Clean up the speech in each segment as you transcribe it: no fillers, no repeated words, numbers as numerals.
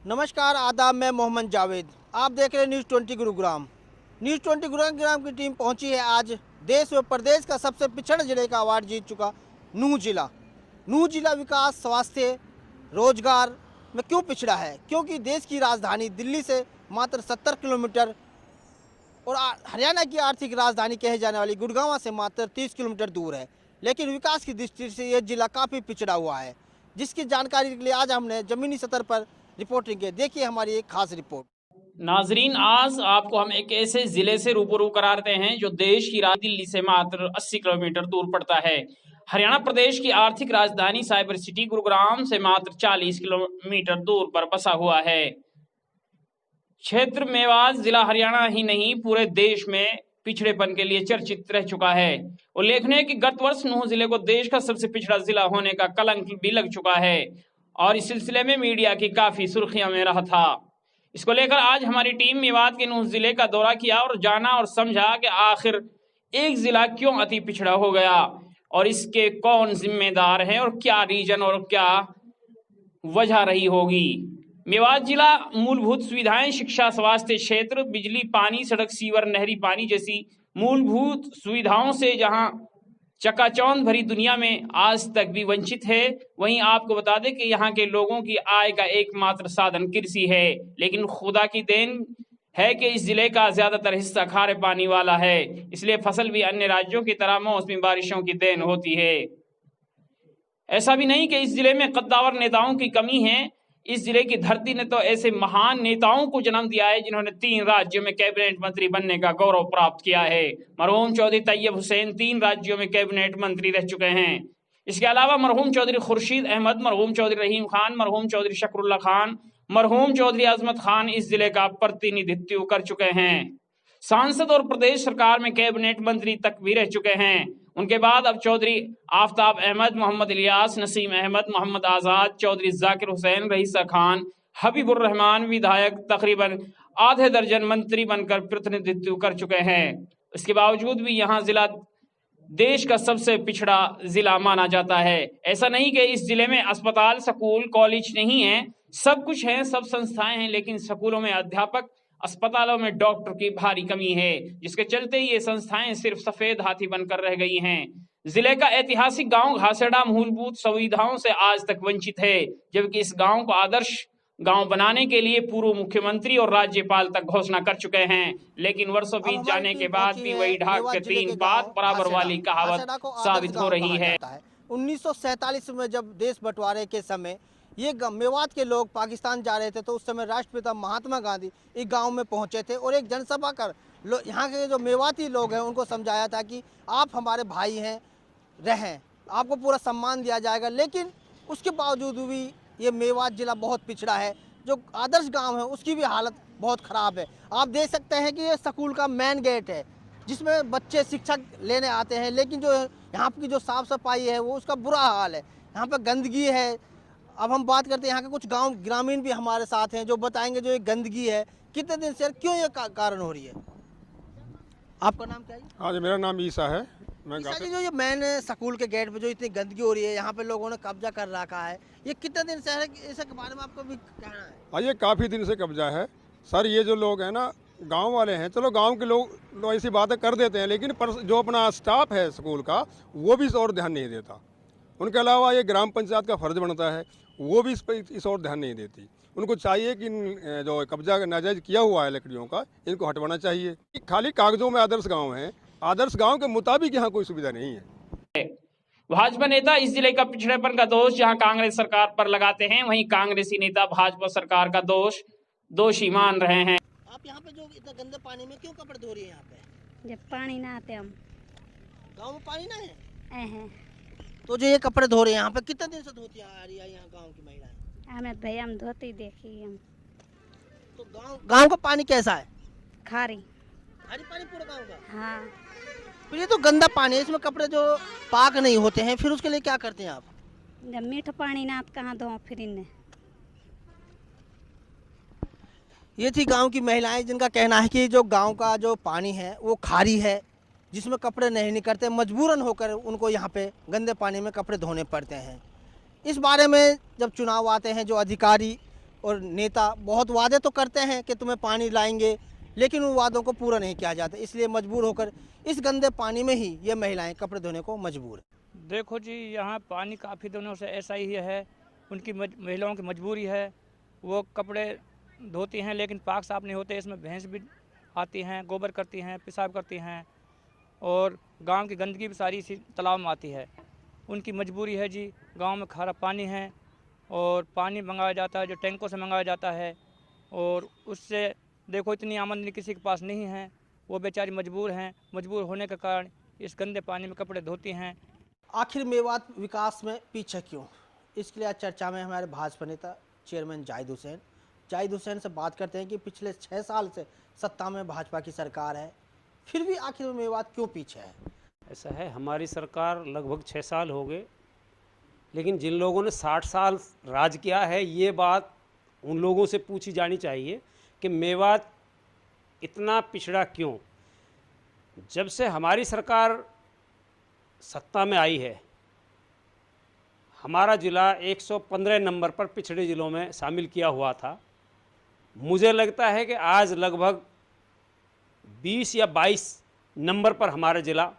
नमस्कार, आदाब। मैं मोहम्मद जावेद। आप देख रहे हैं न्यूज़ 20 गुरुग्राम। न्यूज़ 20 गुरुग्राम की टीम पहुंची है आज देश व प्रदेश का सबसे पिछड़ा जिले का अवार्ड जीत चुका नूंह जिला। नूंह जिला विकास, स्वास्थ्य, रोजगार में क्यों पिछड़ा है? क्योंकि देश की राजधानी दिल्ली से मात्र 70 किलोमीटर और हरियाणा की आर्थिक राजधानी कहे जाने वाली गुड़गांव से मात्र 30 किलोमीटर दूर है। लेकिन विकास की दृष्टि से ये जिला काफ़ी पिछड़ा हुआ है, जिसकी जानकारी के लिए आज हमने ज़मीनी स्तर पर रिपोर्टिंग की। देखिए हमारी एक खास रिपोर्ट। नाजरीन, आज आपको हम एक ऐसे जिले से रूबरू कराते हैं जो देश की राजधानी दिल्ली से मात्र 80 किलोमीटर दूर पड़ता है। हरियाणा प्रदेश की आर्थिक राजधानी साइबर सिटी गुरुग्राम से मात्र 40 किलोमीटर दूर पर बसा हुआ है। क्षेत्र मेवात जिला हरियाणा ही नहीं पूरे देश में पिछड़ेपन के लिए चर्चित रह चुका है। उल्लेखनीय है कि गत वर्ष नूंह जिले को देश का सबसे पिछड़ा जिला होने का कलंक भी लग चुका है और इस सिलसिले में मीडिया की काफी सुर्खियां में रहा था। इसको लेकर आज हमारी टीम मेवात के नूंह जिले का दौरा किया और जाना और समझा कि आखिर एक जिला क्यों अति पिछड़ा हो गया और इसके कौन जिम्मेदार हैं और क्या रीजन और क्या वजह रही होगी। मेवात जिला मूलभूत सुविधाएं, शिक्षा, स्वास्थ्य क्षेत्र, बिजली, पानी, सड़क, सीवर, नहरी पानी जैसी मूलभूत सुविधाओं से जहां चकाचौंध भरी दुनिया में आज तक भी वंचित है, वहीं आपको बता दें कि यहाँ के लोगों की आय का एकमात्र साधन कृषि है। लेकिन खुदा की देन है कि इस जिले का ज्यादातर हिस्सा खारे पानी वाला है, इसलिए फसल भी अन्य राज्यों की तरह मौसमी बारिशों की देन होती है। ऐसा भी नहीं कि इस जिले में कद्दावर नेताओं की कमी है। इस जिले की धरती ने तो ऐसे महान नेताओं को जन्म दिया है जिन्होंने 3 राज्यों में कैबिनेट मंत्री बनने का गौरव प्राप्त किया है। मरहूम चौधरी तैयब हुसैन 3 राज्यों में कैबिनेट मंत्री रह चुके हैं। इसके अलावा मरहूम चौधरी खुर्शीद अहमद, मरहूम चौधरी रहीम खान, मरहूम चौधरी शकरुल्ला खान, मरहूम चौधरी अजमत खान इस जिले का प्रतिनिधित्व कर चुके हैं। सांसद और प्रदेश सरकार में कैबिनेट मंत्री तक भी रह चुके हैं। उनके बाद अब चौधरी आफ्ताब अहमद, मोहम्मद इलियास, नसीम अहमद, मोहम्मद आजाद, चौधरी जाकिर हुसैन, रईसा खान, हबीबुर रहमान विधायक तकरीबन आधे दर्जन मंत्री बनकर प्रतिनिधित्व कर चुके हैं। इसके बावजूद भी यहाँ जिला देश का सबसे पिछड़ा जिला माना जाता है। ऐसा नहीं कि इस जिले में अस्पताल, स्कूल, कॉलेज नहीं है, सब कुछ है, सब संस्थाएं हैं, लेकिन स्कूलों में अध्यापक, अस्पतालों में डॉक्टर की भारी कमी है, जिसके चलते ये संस्थाएं सिर्फ सफेद हाथी बनकर रह गई हैं। जिले का ऐतिहासिक गांव घासेड़ा मूलभूत सुविधाओं से आज तक वंचित है, जबकि इस गांव को आदर्श गांव बनाने के लिए पूर्व मुख्यमंत्री और राज्यपाल तक घोषणा कर चुके हैं, लेकिन वर्षों बीत जाने के बाद भी वही ढाक के 3 बात बराबर वाली कहावत साबित हो रही है। 1947 में जब देश बंटवारे के समय ये मेवात के लोग पाकिस्तान जा रहे थे, तो उस समय राष्ट्रपिता महात्मा गांधी एक गांव में पहुंचे थे और एक जनसभा कर यहाँ के जो मेवाती लोग हैं उनको समझाया था कि आप हमारे भाई हैं, रहें, आपको पूरा सम्मान दिया जाएगा। लेकिन उसके बावजूद भी ये मेवात जिला बहुत पिछड़ा है। जो आदर्श गांव है उसकी भी हालत बहुत ख़राब है। आप देख सकते हैं कि ये स्कूल का मेन गेट है जिसमें बच्चे शिक्षा लेने आते हैं, लेकिन जो यहाँ की जो साफ़ सफाई है वो उसका बुरा हाल है। यहाँ पर गंदगी है। अब हम बात करते हैं यहाँ के कुछ गांव ग्रामीण भी हमारे साथ हैं जो बताएंगे जो ये गंदगी है कितने दिन से क्यों ये कारण हो रही है। आपका नाम क्या है? हाँ जी, मेरा नाम ईसा है। मैं ईसा जी, जो ये मेन स्कूल के गेट पे जो इतनी गंदगी हो रही है, यहाँ पे लोगों ने कब्जा कर रखा है, ये कितने दिन से है? इसके बारे में आपको भी कहना है? हाँ, ये काफ़ी दिन से कब्जा है सर। ये जो लोग हैं ना, गांव वाले हैं, चलो गांव के लोग ऐसी बातें कर देते हैं, लेकिन जो अपना स्टाफ है स्कूल का वो भी इस और ध्यान नहीं देता। उनके अलावा ये ग्राम पंचायत का फर्ज बनता है, वो भी इस पर इस और ध्यान नहीं देती। उनको चाहिए कि जो कब्जा नाजायज किया हुआ है लकड़ियों का, इनको हटवाना चाहिए। खाली कागजों में आदर्श गांव है, आदर्श गांव के मुताबिक यहाँ कोई सुविधा नहीं है। भाजपा नेता इस जिले का पिछड़ेपन का दोष जहां कांग्रेस सरकार पर लगाते हैं, वहीं कांग्रेसी नेता भाजपा सरकार का दोषी मान रहे हैं। आप यहाँ पे जो इतना गंदे पानी में क्यों कपड़े धो रही है? यहाँ पे जब पानी ना आते हम गाँव में पानी ना है हैं तो जो ये कपड़े धो रहे हैं यहाँ पे कितने दिन से धोती आ रही है यहाँ गाँव की महिलाएं? हमें भैया हम धोती देखी हम। तो गाँव का पानी कैसा है? खारी खारी पानी पूरा गाँव का? हाँ। तो ये तो गंदा पानी है, इसमें कपड़े जो पाक नहीं होते हैं, फिर उसके लिए क्या करते हैं आप? जब मीठा पानी ना तो कहाँ धो फिर इन्हें। ये थी गांव की महिलाएं जिनका कहना है कि जो गांव का जो पानी है वो खारी है, जिसमें कपड़े नहीं निकलते, मजबूरन होकर उनको यहाँ पे गंदे पानी में कपड़े धोने पड़ते हैं। इस बारे में जब चुनाव आते हैं जो अधिकारी और नेता बहुत वादे तो करते हैं कि तुम्हें पानी लाएंगे, लेकिन उन वादों को पूरा नहीं किया जाता, इसलिए मजबूर होकर इस गंदे पानी में ही ये महिलाएं कपड़े धोने को मजबूर है। देखो जी, यहाँ पानी काफ़ी दिनों से ऐसा ही है, उनकी महिलाओं की मजबूरी है, वो कपड़े धोती हैं लेकिन पाक साफ नहीं होते। इसमें भैंस भी आती हैं, गोबर करती हैं, पेशाब करती हैं और गांव की गंदगी भी सारी इसी तालाब में आती है। उनकी मजबूरी है जी। गांव में खारा पानी है और पानी मंगाया जाता है जो टैंकों से मंगाया जाता है, और उससे देखो इतनी आमदनी किसी के पास नहीं है, वो बेचारी मजबूर हैं। मजबूर होने के कारण इस गंदे पानी में कपड़े धोती हैं। आखिर मेवात विकास में पीछे क्यों? इसके लिए आज चर्चा में हमारे भाजपा नेता चेयरमैन जाहिद हुसैन से बात करते हैं कि पिछले 6 साल से सत्ता में भाजपा की सरकार है, फिर भी आखिर मेवात क्यों पीछे है? ऐसा है, हमारी सरकार लगभग 6 साल हो गए, लेकिन जिन लोगों ने 60 साल राज किया है, ये बात उन लोगों से पूछी जानी चाहिए कि मेवात इतना पिछड़ा क्यों। जब से हमारी सरकार सत्ता में आई है, हमारा ज़िला 115 नंबर पर पिछड़े ज़िलों में शामिल किया हुआ था। मुझे लगता है कि आज लगभग 20 या 22 नंबर पर हमारा ज़िला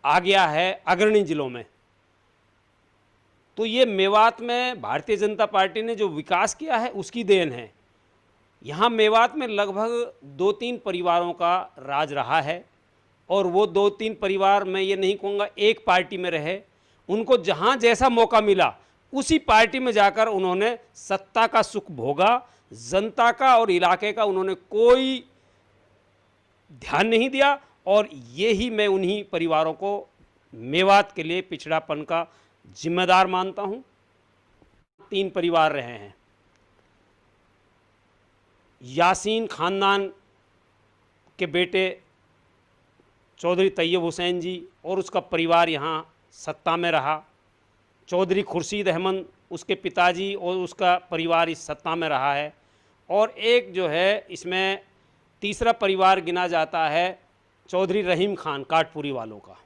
आ गया है अग्रणी ज़िलों में। तो ये मेवात में भारतीय जनता पार्टी ने जो विकास किया है उसकी देन है। यहाँ मेवात में लगभग 2-3 परिवारों का राज रहा है, और वो 2-3 परिवार, मैं ये नहीं कहूँगा एक पार्टी में रहे, उनको जहाँ जैसा मौका मिला उसी पार्टी में जाकर उन्होंने सत्ता का सुख भोगा। जनता का और इलाके का उन्होंने कोई ध्यान नहीं दिया, और ये ही मैं उन्हीं परिवारों को मेवात के लिए पिछड़ापन का जिम्मेदार मानता हूँ। 3 परिवार रहे हैं। यासीन खानदान के बेटे चौधरी तैयब हुसैन जी और उसका परिवार यहाँ सत्ता में रहा। चौधरी खुर्शीद अहमद, उसके पिताजी और उसका परिवार इस सत्ता में रहा है। और एक जो है इसमें तीसरा परिवार गिना जाता है चौधरी रहीम खान काटपुरी वालों का।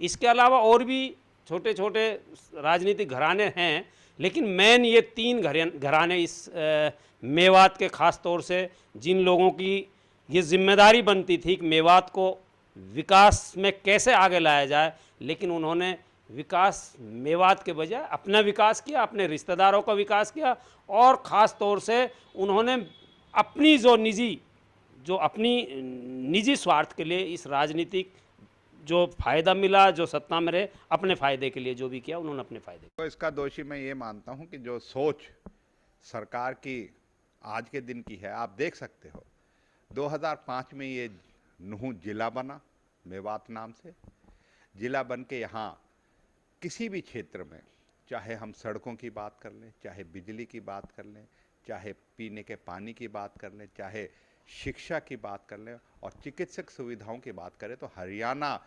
इसके अलावा और भी छोटे छोटे राजनीतिक घराने हैं, लेकिन मेन ये 3 घराने इस मेवात के ख़ास तौर से, जिन लोगों की ये जिम्मेदारी बनती थी कि मेवात को विकास में कैसे आगे लाया जाए, लेकिन उन्होंने विकास मेवात के बजाय अपना विकास किया, अपने रिश्तेदारों का विकास किया, और ख़ास तौर से उन्होंने अपनी अपनी निजी स्वार्थ के लिए इस राजनीतिक जो फ़ायदा मिला, जो सत्ता में रहे, अपने फ़ायदे के लिए जो भी किया उन्होंने अपने फ़ायदे। तो इसका दोषी मैं ये मानता हूँ कि जो सोच सरकार की आज के दिन की है, आप देख सकते हो 2005 में ये नूह जिला बना, मेवात नाम से जिला बन के यहाँ किसी भी क्षेत्र में, चाहे हम सड़कों की बात कर लें, चाहे बिजली की बात कर लें, चाहे पीने के पानी की बात कर लें, चाहे शिक्षा की बात कर लें और चिकित्सक सुविधाओं की बात करें, तो हरियाणा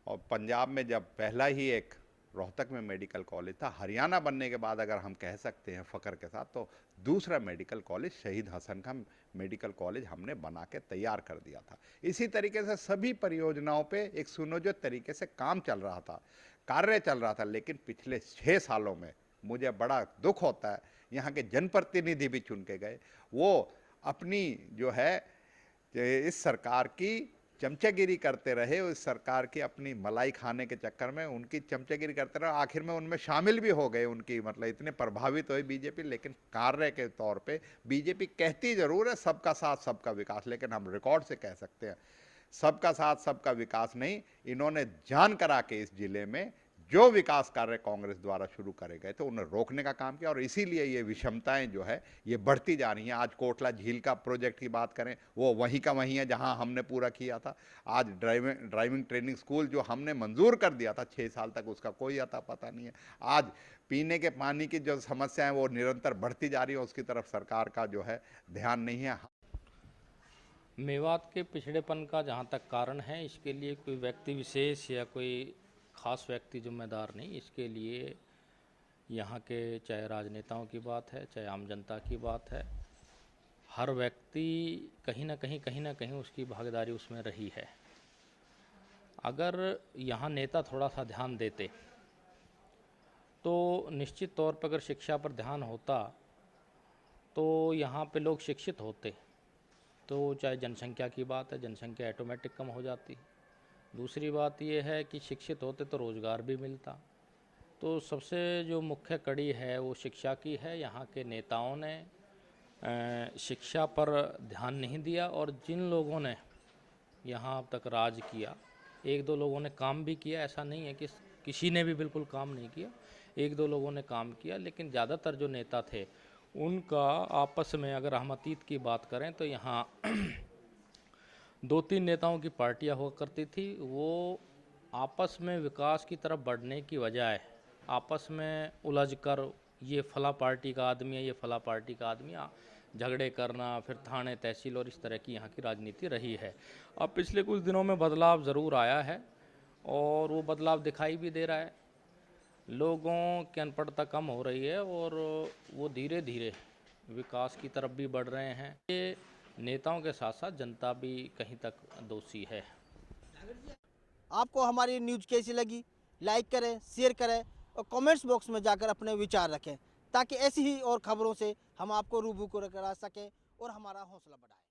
और पंजाब में जब पहला ही एक रोहतक में मेडिकल कॉलेज था, हरियाणा बनने के बाद अगर हम कह सकते हैं फ़ख्र के साथ, तो दूसरा मेडिकल कॉलेज शहीद हसन का मेडिकल कॉलेज हमने बना के तैयार कर दिया था। इसी तरीके से सभी परियोजनाओं पे एक सुनियोजित तरीके से काम चल रहा था, कार्य चल रहा था। लेकिन पिछले 6 सालों में मुझे बड़ा दुख होता है, यहाँ के जनप्रतिनिधि भी चुन के गए, वो अपनी जो है इस सरकार की चमचागिरी करते रहे, उस सरकार की अपनी मलाई खाने के चक्कर में उनकी चमचागिरी करते रहे। आखिर में उनमें शामिल भी हो गए, उनकी मतलब इतने प्रभावित हुई बीजेपी। लेकिन कार्य के तौर पे बीजेपी कहती जरूर है सबका साथ सबका विकास, लेकिन हम रिकॉर्ड से कह सकते हैं सबका साथ सबका विकास नहीं, इन्होंने जान करा के इस जिले में जो विकास कार्य कांग्रेस द्वारा शुरू करे गए थे उन्हें रोकने का काम किया, और इसीलिए ये विषमताएं जो है ये बढ़ती जा रही हैं। आज कोटला झील का प्रोजेक्ट की बात करें, वो वहीं का वहीं है जहां हमने पूरा किया था। आज ड्राइविंग ट्रेनिंग स्कूल जो हमने मंजूर कर दिया था 6 साल तक, उसका कोई अता पता नहीं है। आज पीने के पानी की जो समस्या है वो निरंतर बढ़ती जा रही है, उसकी तरफ सरकार का जो है ध्यान नहीं है। मेवात के पिछड़ेपन का जहाँ तक कारण है, इसके लिए कोई व्यक्ति विशेष या कोई ख़ास व्यक्ति जिम्मेदार नहीं। इसके लिए यहाँ के चाहे राजनेताओं की बात है, चाहे आम जनता की बात है, हर व्यक्ति कहीं ना कहीं उसकी भागीदारी उसमें रही है। अगर यहाँ नेता थोड़ा सा ध्यान देते तो निश्चित तौर पर अगर शिक्षा पर ध्यान होता तो यहाँ पे लोग शिक्षित होते तो चाहे जनसंख्या की बात है, जनसंख्या ऑटोमेटिक कम हो जाती। दूसरी बात ये है कि शिक्षित होते तो रोज़गार भी मिलता। तो सबसे जो मुख्य कड़ी है वो शिक्षा की है। यहाँ के नेताओं ने शिक्षा पर ध्यान नहीं दिया और जिन लोगों ने यहाँ अब तक राज किया, एक दो लोगों ने काम भी किया, ऐसा नहीं है कि किसी ने भी बिल्कुल काम नहीं किया, एक दो लोगों ने काम किया, लेकिन ज़्यादातर जो नेता थे उनका आपस में, अगर हम अतीत की बात करें तो यहाँ 2-3 नेताओं की पार्टियां हुआ करती थी। वो आपस में विकास की तरफ बढ़ने की बजाय आपस में उलझकर ये फला पार्टी का आदमी है, ये फला पार्टी का आदमी है, झगड़े करना, फिर थाने तहसील और इस तरह की यहाँ की राजनीति रही है। अब पिछले कुछ दिनों में बदलाव ज़रूर आया है और वो बदलाव दिखाई भी दे रहा है। लोगों की अनपढ़ता कम हो रही है और वो धीरे धीरे विकास की तरफ भी बढ़ रहे हैं। ये नेताओं के साथ साथ जनता भी कहीं तक दोषी है। आपको हमारी न्यूज़ कैसी लगी? लाइक करें, शेयर करें और कमेंट्स बॉक्स में जाकर अपने विचार रखें, ताकि ऐसी ही और खबरों से हम आपको रूबरू करा सकें और हमारा हौसला बढ़ाएं।